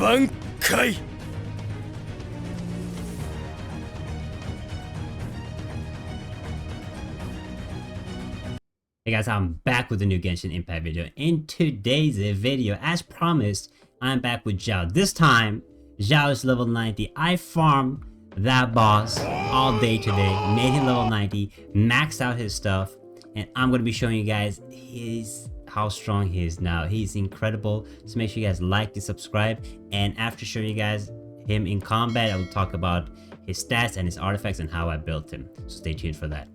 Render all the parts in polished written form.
挽回。 Hey guys, I'm back with a new Genshin Impact video. In today's video, as promised, I'm back with Xiao. This time, Xiao is level 90. I farmed that boss all day today, made him level 90, maxed out his stuff, and I'm going to be showing you guys how strong he is now. He's incredible. So make sure you guys like and subscribe. And after showing you guys him in combat, I will talk about his stats and his artifacts and how I built him. So stay tuned for that.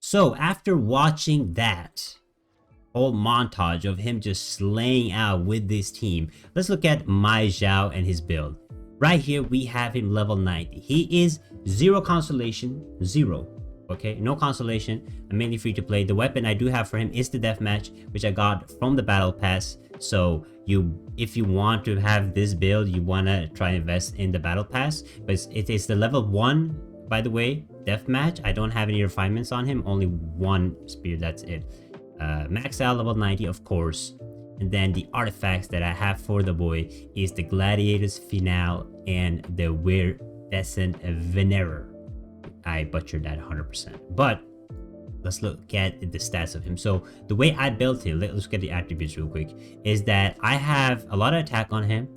So after watching that whole montage of him just slaying out with this team, let's look at my Xiao and his build. Right here we have him level 90. He is 0 constellation, 0. Okay, no constellation, mainly free to play. The weapon I do have for him is the deathmatch, which I got from the battle pass. So if you want to have this build, you want to try and invest in the battle pass. But it is the level 1, by the way, deathmatch. I don't have any refinements on him, only 1 spear, that's it. Max out level 90, of course. And then the artifacts that I have for the boy is the Gladiator's Finale and the Viridescent Venerer. I butchered that 100%. But let's look at the stats of him. So the way I built him, let's look at the attributes real quick, is that I have a lot of attack on him,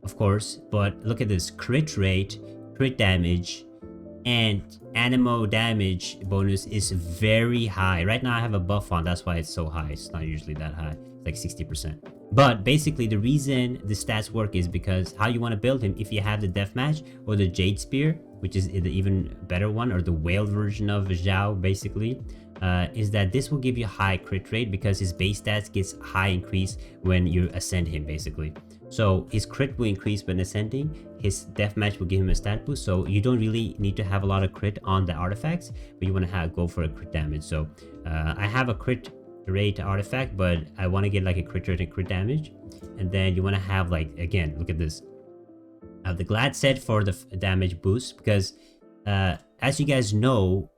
of course, but look at this: crit rate, crit damage, and animo damage bonus is very high. Right now I have a buff on, that's why it's so high. It's not usually that high, it's like 60%. But basically the reason the stats work is because how you want to build him, if you have the deathmatch or the Jade Spear, which is the even better one, or the whale version of Xiao basically, is that this will give you high crit rate because his base stats gets high increase when you ascend him basically. So his crit will increase when ascending, his deathmatch will give him a stat boost, so you don't really need to have a lot of crit on the artifacts, but you want to go for a crit damage. So I have a crit rate artifact, but I want to get like a crit rate and crit damage. And then you want to have, like, again, look at this, I have the Glad set for the damage boost, because as you guys know,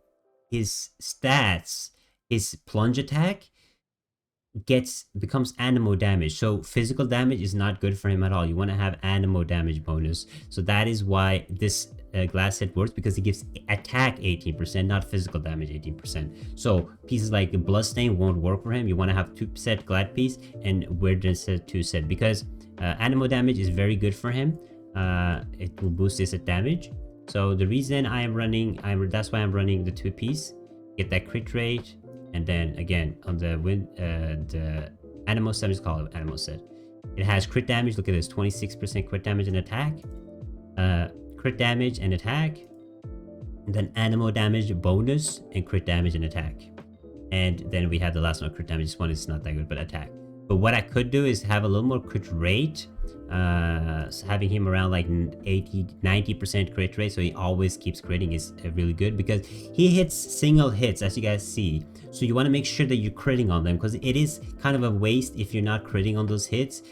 his stats, his plunge attack becomes animo damage, so physical damage is not good for him at all. You want to have animo damage bonus, so that is why this glass set works, because it gives attack 18%, not physical damage 18%. So pieces like Bloodstain won't work for him. You want to have 2 set Glad piece and Weirdness 2 set, because animo damage is very good for him. It will boost his damage. So the reason I am running, that's why I'm running the 2 piece, get that crit rate. And then again on the animo set, is called animo set. It has crit damage. Look at this, 26% crit damage and attack. crit damage and attack, and then animal damage bonus and crit damage and attack. And then we have the last one, crit damage. This one is not that good, but attack. But what I could do is have a little more crit rate, so having him around like 80-90% crit rate, so he always keeps critting is really good, because he hits single hits, as you guys see. So you want to make sure that you're critting on them, because it is kind of a waste if you're not critting on those hits,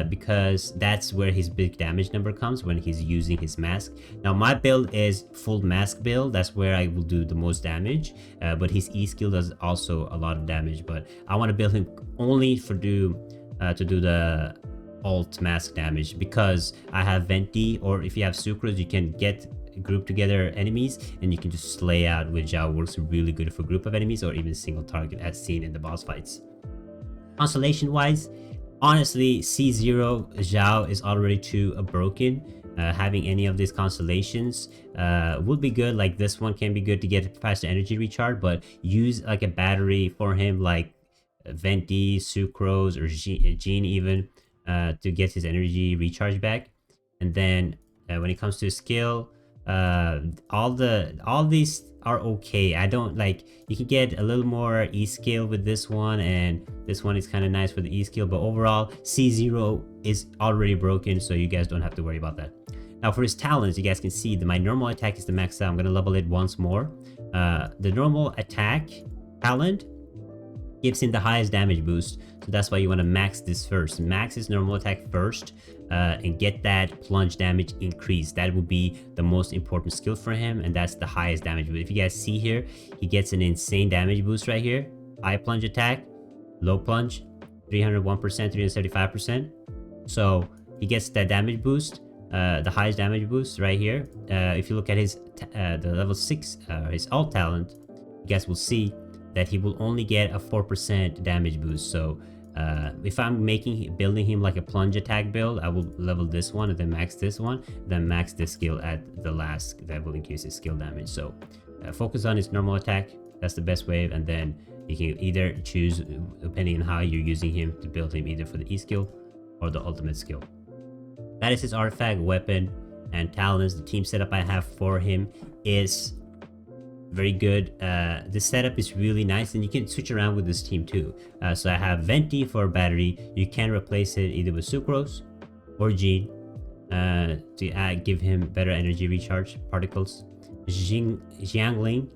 because that's where his big damage number comes, when he's using his mask. Now my build is full mask build, that's where I will do the most damage, but his E skill does also a lot of damage, but I want to build him only to do the alt mask damage, because I have Venti, or if you have Sucrose, you can get group together enemies and you can just slay out with Xiao. Works really good for group of enemies or even single target, as seen in the boss fights. Constellation wise, honestly, C0 Xiao is already too broken. Having any of these constellations would be good. Like this one can be good to get faster energy recharge, but use like a battery for him, like Venti, Sucrose, or Jean even, to get his energy recharge back. And then when it comes to skill, all these are okay. I don't like, you can get a little more E skill with this one, and this one is kind of nice for the E skill, but overall C0 is already broken, so you guys don't have to worry about that. Now for his talents, you guys can see that my normal attack is the max out. I'm gonna level it once more. The normal attack talent gives him the highest damage boost, so that's why you want to max this first. Max his normal attack first, and get that plunge damage increase. That would be the most important skill for him, and that's the highest damage boost. If you guys see here, he gets an insane damage boost right here. High plunge attack, low plunge, 301%, 375%. So he gets that damage boost, the highest damage boost right here. If you look at his the level 6, his alt talent, you guys will see that he will only get a 4% damage boost. So if I'm building him like a plunge attack build, I will level this one and then max this one, then max this skill at the last. That will increase his skill damage. So focus on his normal attack, that's the best way, and then you can either choose, depending on how you're using him, to build him either for the E skill or the ultimate skill. That is his artifact, weapon, and talents. The team setup I have for him is very good. This setup is really nice, and you can switch around with this team too. So I have Venti for battery. You can replace it either with Sucrose or Jean to give him better energy recharge particles. Xiangling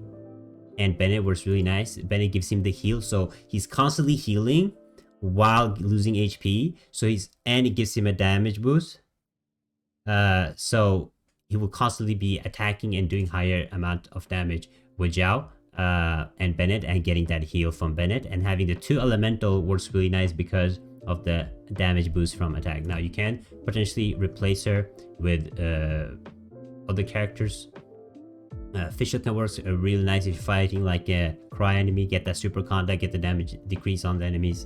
and Bennett works really nice. Bennett gives him the heal, so he's constantly healing while losing HP. So and it gives him a damage boost. So he will constantly be attacking and doing higher amount of damage with Xiao and Bennett, and getting that heal from Bennett, and having the 2 elemental works really nice because of the damage boost from attack. Now you can potentially replace her with other characters. Fischl can work really nice if you're fighting like a cry enemy, get that super contact, get the damage decrease on the enemies,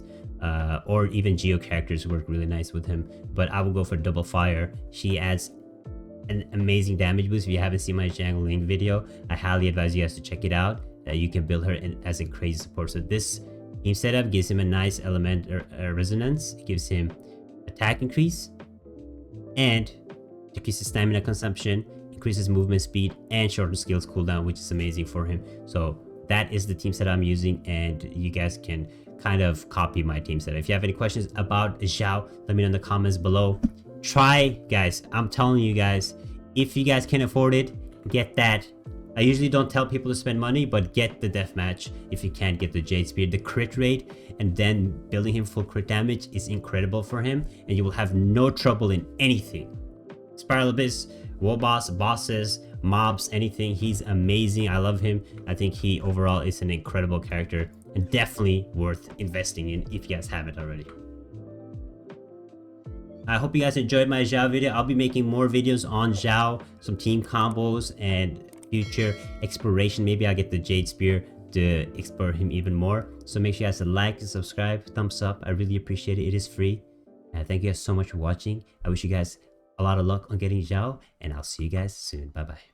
or even Geo characters work really nice with him. But I will go for double fire. She adds an amazing damage boost. If you haven't seen my Xiao Lv video, I highly advise you guys to check it out. You can build her as a crazy support. So this team setup gives him a nice element resonance. It gives him attack increase and decreases stamina consumption, increases movement speed, and shortens skills cooldown, which is amazing for him. So that is the team setup I'm using, and you guys can kind of copy my team setup. If you have any questions about Xiao, let me know in the comments below. Try, guys, I'm telling you guys, if you guys can afford it, get that. I usually don't tell people to spend money, but get the deathmatch if you can't get the Jade Spear. The crit rate and then building him full crit damage is incredible for him, and you will have no trouble in anything. Spiral Abyss, War Boss, bosses, mobs, anything. He's amazing. I love him. I think he overall is an incredible character and definitely worth investing in if you guys haven't already. I hope you guys enjoyed my Xiao video. I'll be making more videos on Xiao, some team combos, and future exploration. Maybe I'll get the Jade Spear to explore him even more. So make sure you guys like and subscribe, thumbs up. I really appreciate it. It is free. And thank you guys so much for watching. I wish you guys a lot of luck on getting Xiao, and I'll see you guys soon. Bye bye.